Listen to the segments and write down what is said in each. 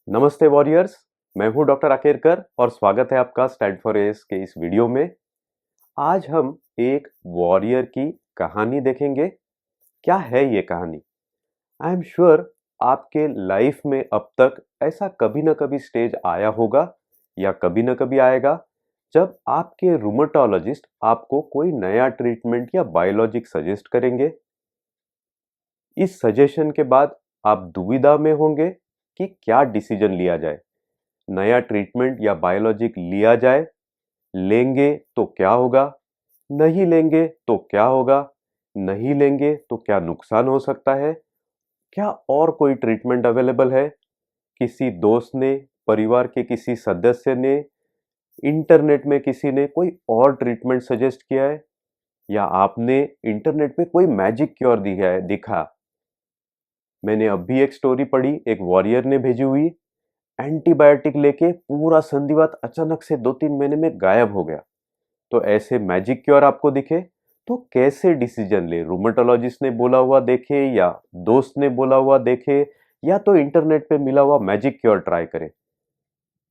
नमस्ते वॉरियर्स। मैं हूं डॉक्टर आकेरकर और स्वागत है आपका स्टैंड फॉर एस के इस वीडियो में। आज हम एक वॉरियर की कहानी देखेंगे। क्या है ये कहानी? आई एम श्योर आपके लाइफ में अब तक ऐसा कभी ना कभी स्टेज आया होगा या कभी ना कभी आएगा जब आपके रूमेटोलॉजिस्ट आपको कोई नया ट्रीटमेंट या बायोलॉजिक सजेस्ट करेंगे। इस सजेशन के बाद आप दुविधा में होंगे कि क्या डिसीजन लिया जाए। नया ट्रीटमेंट या बायोलॉजिक लिया जाए, लेंगे तो क्या होगा, नहीं लेंगे तो क्या होगा, नहीं लेंगे तो क्या नुकसान हो सकता है, क्या और कोई ट्रीटमेंट अवेलेबल है, किसी दोस्त ने, परिवार के किसी सदस्य ने, इंटरनेट में किसी ने कोई और ट्रीटमेंट सजेस्ट किया है, या आपने इंटरनेट पे कोई मैजिक क्योर दिखा। मैंने अभी एक स्टोरी पढ़ी, एक वॉरियर ने भेजी हुई। एंटीबायोटिक लेके पूरा संधिवात अचानक से 2-3 महीने में गायब हो गया। तो ऐसे मैजिक क्योर आपको दिखे तो कैसे डिसीजन ले? रूमेटोलॉजिस्ट ने बोला हुआ देखे या दोस्त ने बोला हुआ देखे या तो इंटरनेट पे मिला हुआ मैजिक क्योर ट्राई करे?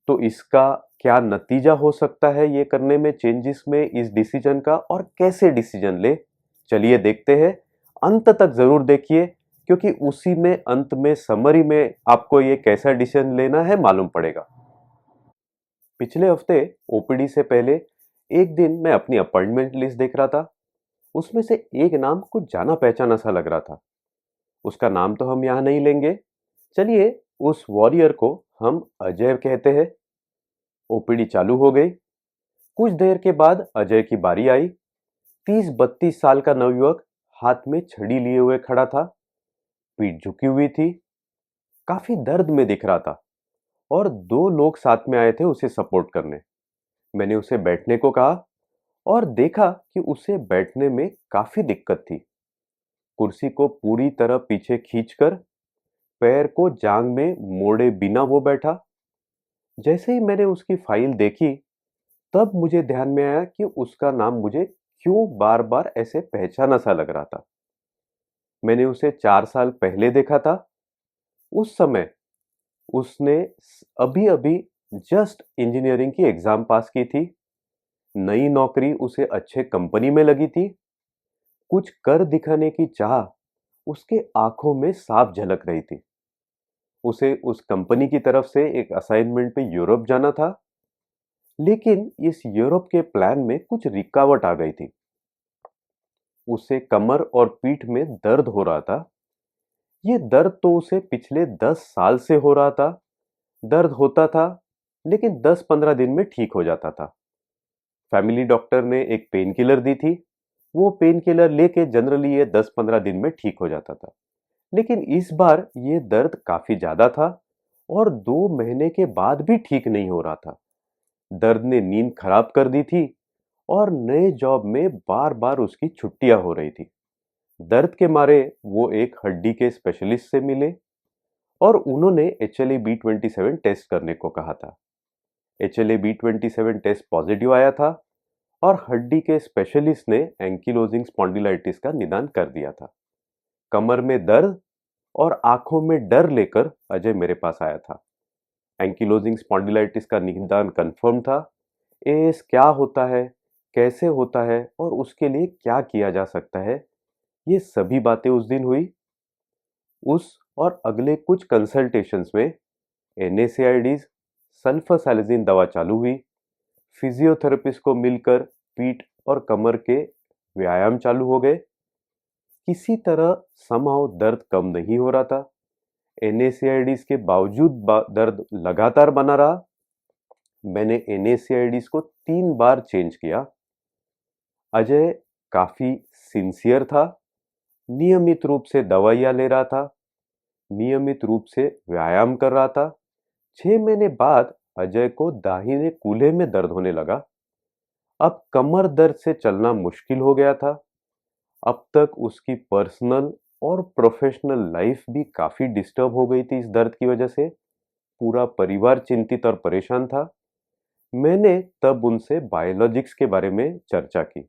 तो इसका क्या नतीजा हो सकता है ये करने में, चेंजेस में, इस डिसीजन का, और कैसे डिसीजन ले? चलिए देखते हैं। अंत तक जरूर देखिए क्योंकि उसी में अंत में समरी में आपको ये कैसा डिसीजन लेना है मालूम पड़ेगा। पिछले हफ्ते ओपीडी से पहले एक दिन मैं अपनी अपॉइंटमेंट लिस्ट देख रहा था। उसमें से एक नाम कुछ जाना पहचाना सा लग रहा था। उसका नाम तो हम यहाँ नहीं लेंगे। चलिए उस वॉरियर को हम अजय कहते हैं। ओपीडी चालू हो गई। कुछ देर के बाद अजय की बारी आई। 30-32 साल का नवयुवक हाथ में छड़ी लिए हुए खड़ा था। पीठ झुकी हुई थी। काफी दर्द में दिख रहा था और दो लोग साथ में आए थे उसे सपोर्ट करने। मैंने उसे बैठने को कहा और देखा कि उसे बैठने में काफी दिक्कत थी। कुर्सी को पूरी तरह पीछे खींचकर पैर को जांग में मोड़े बिना वो बैठा। जैसे ही मैंने उसकी फाइल देखी तब मुझे ध्यान में आया कि उसका नाम मुझे क्यों बार बार ऐसे पहचाना सा लग रहा था। मैंने उसे 4 साल पहले देखा था। उस समय उसने अभी अभी जस्ट इंजीनियरिंग की एग्जाम पास की थी। नई नौकरी उसे अच्छे कंपनी में लगी थी। कुछ कर दिखाने की चाह उसके आंखों में साफ झलक रही थी। उसे उस कंपनी की तरफ से एक असाइनमेंट पे यूरोप जाना था। लेकिन इस यूरोप के प्लान में कुछ रुकावट आ गई थी। उसे कमर और पीठ में दर्द हो रहा था। ये दर्द तो उसे पिछले 10 साल से हो रहा था। दर्द होता था लेकिन 10-15 दिन में ठीक हो जाता था। फैमिली डॉक्टर ने एक पेन किलर दी थी। वो पेन किलर लेके जनरली ये 10-15 दिन में ठीक हो जाता था। लेकिन इस बार ये दर्द काफी ज्यादा था और 2 महीने के बाद भी ठीक नहीं हो रहा था। दर्द ने नींद खराब कर दी थी और नए जॉब में बार बार उसकी छुट्टियां हो रही थी। दर्द के मारे वो एक हड्डी के स्पेशलिस्ट से मिले और उन्होंने HLA-B27 टेस्ट करने को कहा था। HLA-B27 टेस्ट पॉजिटिव आया था और हड्डी के स्पेशलिस्ट ने एंकिलोजिंग स्पॉन्डिलाइटिस का निदान कर दिया था। कमर में दर्द और आंखों में डर लेकर अजय मेरे पास आया था। एंकिलोजिंग स्पॉन्डिलाइटिस का निदान कंफर्म था। एएस क्या होता है, कैसे होता है और उसके लिए क्या किया जा सकता है, ये सभी बातें उस दिन हुई। उस और अगले कुछ कंसल्टेशंस में NSAIDs, सल्फासालाजिन दवा चालू हुई। फिजियोथेरेपिस्ट को मिलकर पीठ और कमर के व्यायाम चालू हो गए। किसी तरह समहाउ दर्द कम नहीं हो रहा था। NSAIDs के बावजूद दर्द लगातार बना रहा। मैंने NSAIDs को 3 बार चेंज किया। अजय काफी सिंसियर था। नियमित रूप से दवाइयां ले रहा था। नियमित रूप से व्यायाम कर रहा था। 6 महीने बाद अजय को दाहिने कूल्हे में दर्द होने लगा। अब कमर दर्द से चलना मुश्किल हो गया था। अब तक उसकी पर्सनल और प्रोफेशनल लाइफ भी काफी डिस्टर्ब हो गई थी इस दर्द की वजह से। पूरा परिवार चिंतित और परेशान था। मैंने तब उनसे बायोलॉजिक्स के बारे में चर्चा की।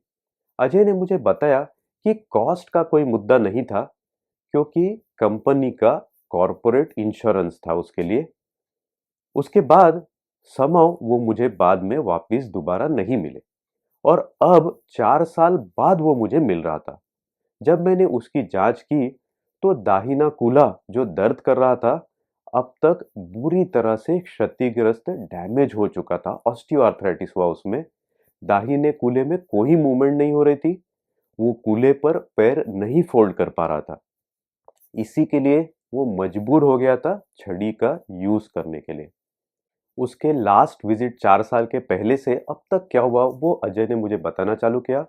अजय ने मुझे बताया कि कॉस्ट का कोई मुद्दा नहीं था क्योंकि कंपनी का कॉरपोरेट इंश्योरेंस था उसके लिए। उसके बाद समहाउ वो मुझे बाद में वापस दोबारा नहीं मिले और अब 4 साल बाद वो मुझे मिल रहा था। जब मैंने उसकी जांच की तो दाहिना कूल्हा जो दर्द कर रहा था अब तक बुरी तरह से क्षतिग्रस्त डैमेज हो चुका था। ऑस्टियोआर्थराइटिस हुआ उसमें। दाहिने कूल्हे में कोई मूवमेंट नहीं हो रही थी। वो कूल्हे पर पैर नहीं फोल्ड कर पा रहा था। इसी के लिए वो मजबूर हो गया था छड़ी का यूज करने के लिए। उसके लास्ट विजिट 4 साल के पहले से अब तक क्या हुआ वो अजय ने मुझे बताना चालू किया।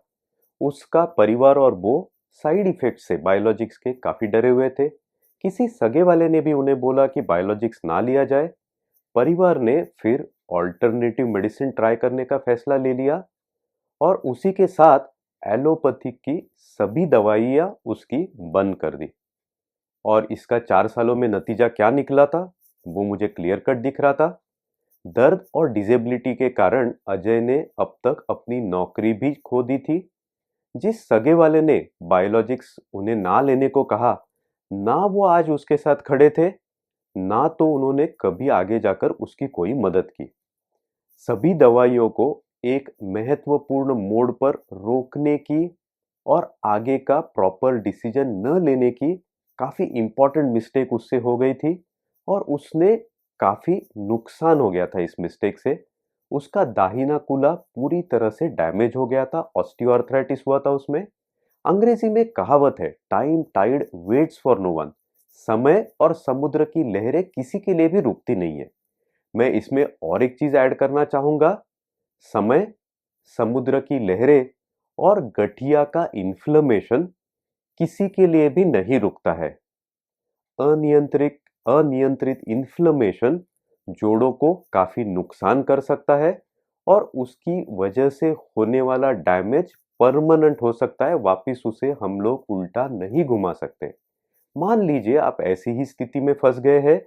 उसका परिवार और वो साइड इफेक्ट से बायोलॉजिक्स के काफी डरे हुए थे। किसी सगे वाले ने भी उन्हें बोला कि बायोलॉजिक्स ना लिया जाए। परिवार ने फिर ऑल्टरनेटिव मेडिसिन ट्राई करने का फैसला ले लिया और उसी के साथ एलोपैथिक की सभी दवाइयां उसकी बंद कर दी। और इसका 4 सालों में नतीजा क्या निकला था वो मुझे क्लियर कट दिख रहा था। दर्द और डिसेबिलिटी के कारण अजय ने अब तक अपनी नौकरी भी खो दी थी। जिस सगे वाले ने बायोलॉजिक्स उन्हें ना लेने को कहा, ना वो आज उसके साथ खड़े थे, ना तो उन्होंने कभी आगे जाकर उसकी कोई मदद की। सभी दवाइयों को एक महत्वपूर्ण मोड़ पर रोकने की और आगे का प्रॉपर डिसीजन न लेने की काफी इंपॉर्टेंट मिस्टेक उससे हो गई थी और उसने काफी नुकसान हो गया था इस मिस्टेक से। उसका दाहिना कूल्हा पूरी तरह से डैमेज हो गया था। ऑस्टियोआर्थराइटिस हुआ था उसमें। अंग्रेजी में कहावत है, time tide waits for no one. समय और समुद्र की लहरें किसी के लिए भी रुकती नहीं है। मैं इसमें और एक चीज ऐड करना चाहूंगा। समय, समुद्र की लहरें और गठिया का इन्फ्लेमेशन किसी के लिए भी नहीं रुकता है। अनियंत्रित अनियंत्रित इन्फ्लेमेशन जोड़ों को काफी नुकसान कर सकता है और उसकी वजह से होने वाला डैमेज परमानेंट हो सकता है। वापिस उसे हम लोग उल्टा नहीं घुमा सकते। मान लीजिए आप ऐसी ही स्थिति में फंस गए हैं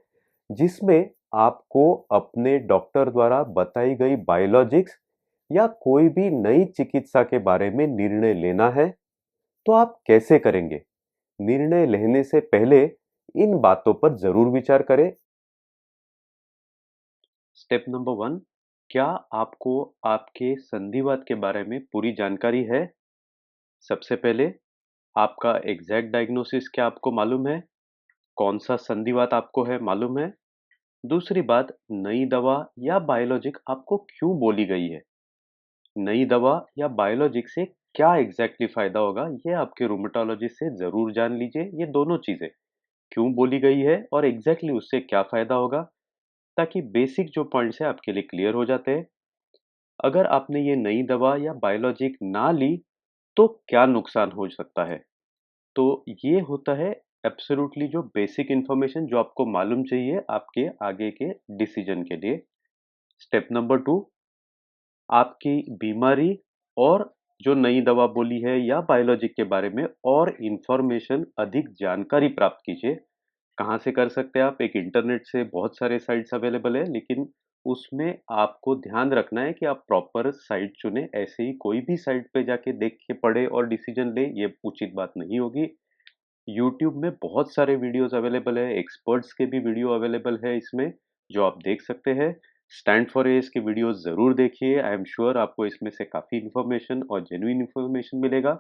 जिसमें आपको अपने डॉक्टर द्वारा बताई गई बायोलॉजिक्स या कोई भी नई चिकित्सा के बारे में निर्णय लेना है, तो आप कैसे करेंगे? निर्णय लेने से पहले इन बातों पर जरूर विचार करें। स्टेप नंबर 1, क्या आपको आपके संधिवात के बारे में पूरी जानकारी है? सबसे पहले आपका एग्जैक्ट डायग्नोसिस क्या आपको मालूम है? कौन सा संधिवात आपको है मालूम है? दूसरी बात, नई दवा या बायोलॉजिक आपको क्यों बोली गई है? नई दवा या बायोलॉजिक से क्या एग्जैक्टली फायदा होगा ये आपके रूमेटोलॉजिस्ट से जरूर जान लीजिए। ये दोनों चीजें क्यों बोली गई है और एग्जैक्टली उससे क्या फायदा होगा, ताकि बेसिक जो पॉइंट्स है आपके लिए क्लियर हो जाते हैं। अगर आपने ये नई दवा या बायोलॉजिक ना ली तो क्या नुकसान हो सकता है। तो ये होता है एब्सोल्युटली जो बेसिक इंफॉर्मेशन जो आपको मालूम चाहिए आपके आगे के डिसीजन के लिए। स्टेप नंबर 2, आपकी बीमारी और जो नई दवा बोली है या बायोलॉजिक के बारे में और इंफॉर्मेशन अधिक जानकारी प्राप्त कीजिए। कहाँ से कर सकते हैं आप? एक इंटरनेट से बहुत सारे साइट्स अवेलेबल है, लेकिन उसमें आपको ध्यान रखना है कि आप प्रॉपर साइट चुने। ऐसे ही कोई भी साइट पे जाके देख के पढ़े और डिसीजन ले, ये उचित बात नहीं होगी। यूट्यूब में बहुत सारे वीडियोस अवेलेबल है, एक्सपर्ट्स के भी वीडियो अवेलेबल है इसमें, जो आप देख सकते हैं। स्टैंड फॉर एज के वीडियोस जरूर देखिए। आई एम श्योर आपको इसमें से काफी इंफॉर्मेशन और जेन्युइन इंफॉर्मेशन मिलेगा।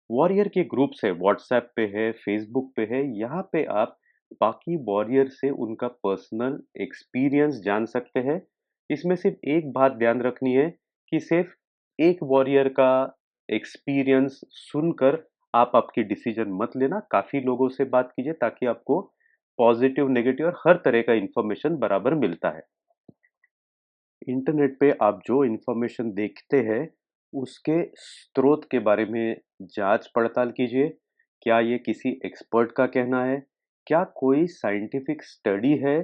वॉरियर के ग्रुप्स है, व्हाट्सएप पे है, फेसबुक पे है, यहाँ पे आप बाकी वॉरियर से उनका पर्सनल एक्सपीरियंस जान सकते हैं। इसमें सिर्फ एक बात ध्यान रखनी है कि सिर्फ एक वॉरियर का एक्सपीरियंस सुनकर आप आपकी डिसीजन मत लेना। काफी लोगों से बात कीजिए ताकि आपको पॉजिटिव, नेगेटिव और हर तरह का इंफॉर्मेशन बराबर मिलता है। इंटरनेट पे आप जो इंफॉर्मेशन देखते हैं उसके स्रोत के बारे में जांच पड़ताल कीजिए। क्या ये किसी एक्सपर्ट का कहना है? क्या कोई साइंटिफिक स्टडी है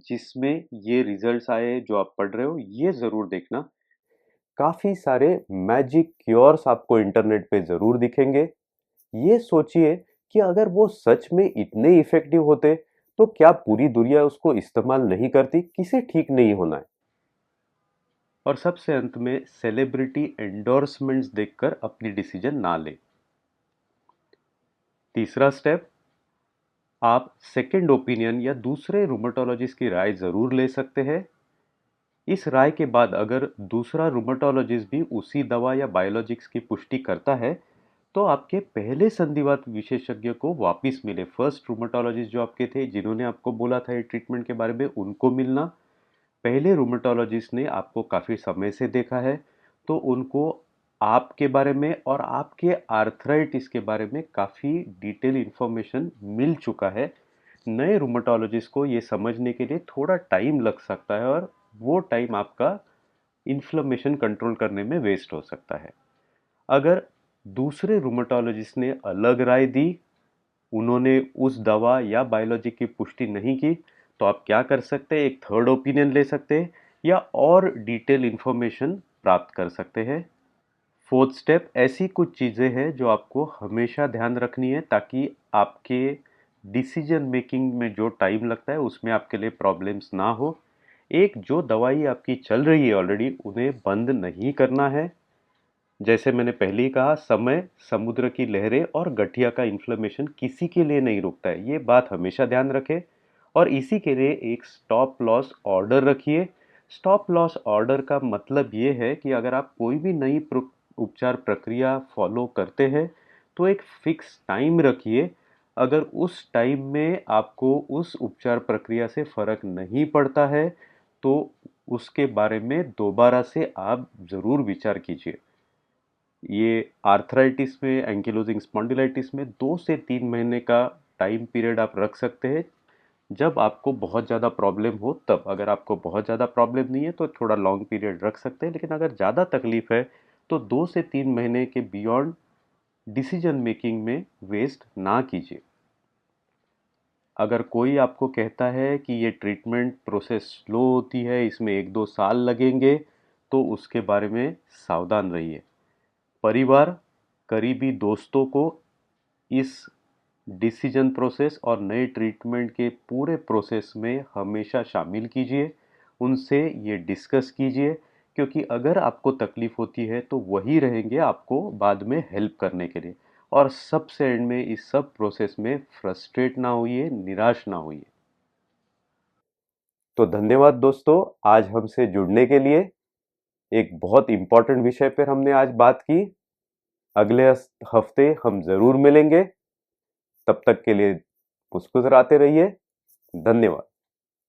जिसमें ये रिजल्ट्स आए जो आप पढ़ रहे हो? ये जरूर देखना। काफी सारे मैजिक क्योर्स आपको इंटरनेट पे जरूर दिखेंगे। ये सोचिए कि अगर वो सच में इतने इफेक्टिव होते तो क्या पूरी दुनिया उसको इस्तेमाल नहीं करती? किसे ठीक नहीं होना है। और सबसे अंत में सेलिब्रिटी एंडोर्समेंट्स देखकर अपनी डिसीजन ना ले। तीसरा स्टेप, आप सेकेंड ओपिनियन या दूसरे रूमेटोलॉजिस्ट की राय ज़रूर ले सकते हैं। इस राय के बाद अगर दूसरा रूमेटोलॉजिस्ट भी उसी दवा या बायोलॉजिक्स की पुष्टि करता है, तो आपके पहले संधिवात विशेषज्ञ को वापिस मिले। फर्स्ट रूमेटोलॉजिस्ट जो आपके थे, जिन्होंने आपको बोला था ये ट्रीटमेंट के बारे में, उनको मिलना। पहले रूमेटोलॉजिस्ट ने आपको काफ़ी समय से देखा है, तो उनको आपके बारे में और आपके आर्थराइटिस के बारे में काफ़ी डिटेल इन्फॉर्मेशन मिल चुका है। नए रूमेटोलॉजिस्ट को ये समझने के लिए थोड़ा टाइम लग सकता है और वो टाइम आपका इन्फ्लेमेशन कंट्रोल करने में वेस्ट हो सकता है। अगर दूसरे रूमेटोलॉजिस्ट ने अलग राय दी, उन्होंने उस दवा या बायोलॉजी की पुष्टि नहीं की, तो आप क्या कर सकते हैं, एक थर्ड ओपिनियन ले सकते हैं या और डिटेल इन्फॉर्मेशन प्राप्त कर सकते हैं। फोर्थ स्टेप, ऐसी कुछ चीज़ें हैं जो आपको हमेशा ध्यान रखनी है ताकि आपके डिसीजन मेकिंग में जो टाइम लगता है उसमें आपके लिए प्रॉब्लम्स ना हो। एक, जो दवाई आपकी चल रही है ऑलरेडी, उन्हें बंद नहीं करना है। जैसे मैंने पहले ही कहा, समय, समुद्र की लहरें और गठिया का इन्फ्लेमेशन किसी के लिए नहीं रुकता है, ये बात हमेशा ध्यान रखें। और इसी के लिए एक स्टॉप लॉस ऑर्डर रखिए। स्टॉप लॉस ऑर्डर का मतलब ये है कि अगर आप कोई भी नई उपचार प्रक्रिया फॉलो करते हैं, तो एक फिक्स टाइम रखिए। अगर उस टाइम में आपको उस उपचार प्रक्रिया से फर्क नहीं पड़ता है, तो उसके बारे में दोबारा से आप ज़रूर विचार कीजिए। ये आर्थराइटिस में, एंकिलोजिंग स्पॉन्डिलाइटिस में 2 से 3 महीने का टाइम पीरियड आप रख सकते हैं, जब आपको बहुत ज़्यादा प्रॉब्लम हो तब। अगर आपको बहुत ज़्यादा प्रॉब्लम नहीं है तो थोड़ा लॉन्ग पीरियड रख सकते हैं, लेकिन अगर ज़्यादा तकलीफ है तो 2 से 3 महीने के बियॉन्ड डिसीजन मेकिंग में वेस्ट ना कीजिए। अगर कोई आपको कहता है कि ये ट्रीटमेंट प्रोसेस स्लो होती है, इसमें 1-2 साल लगेंगे, तो उसके बारे में सावधान रहिए। परिवार, करीबी दोस्तों को इस डिसीजन प्रोसेस और नए ट्रीटमेंट के पूरे प्रोसेस में हमेशा शामिल कीजिए। उनसे ये डिस्कस कीजिए, क्योंकि अगर आपको तकलीफ होती है तो वही रहेंगे आपको बाद में हेल्प करने के लिए। और सबसे एंड में इस सब प्रोसेस में फ्रस्ट्रेट ना होइए, निराश ना होइए। तो धन्यवाद दोस्तों, आज हमसे जुड़ने के लिए। एक बहुत इंपॉर्टेंट विषय पर हमने आज बात की। अगले हफ्ते हम जरूर मिलेंगे। तब तक के लिए मुस्कुराते रहिए। धन्यवाद।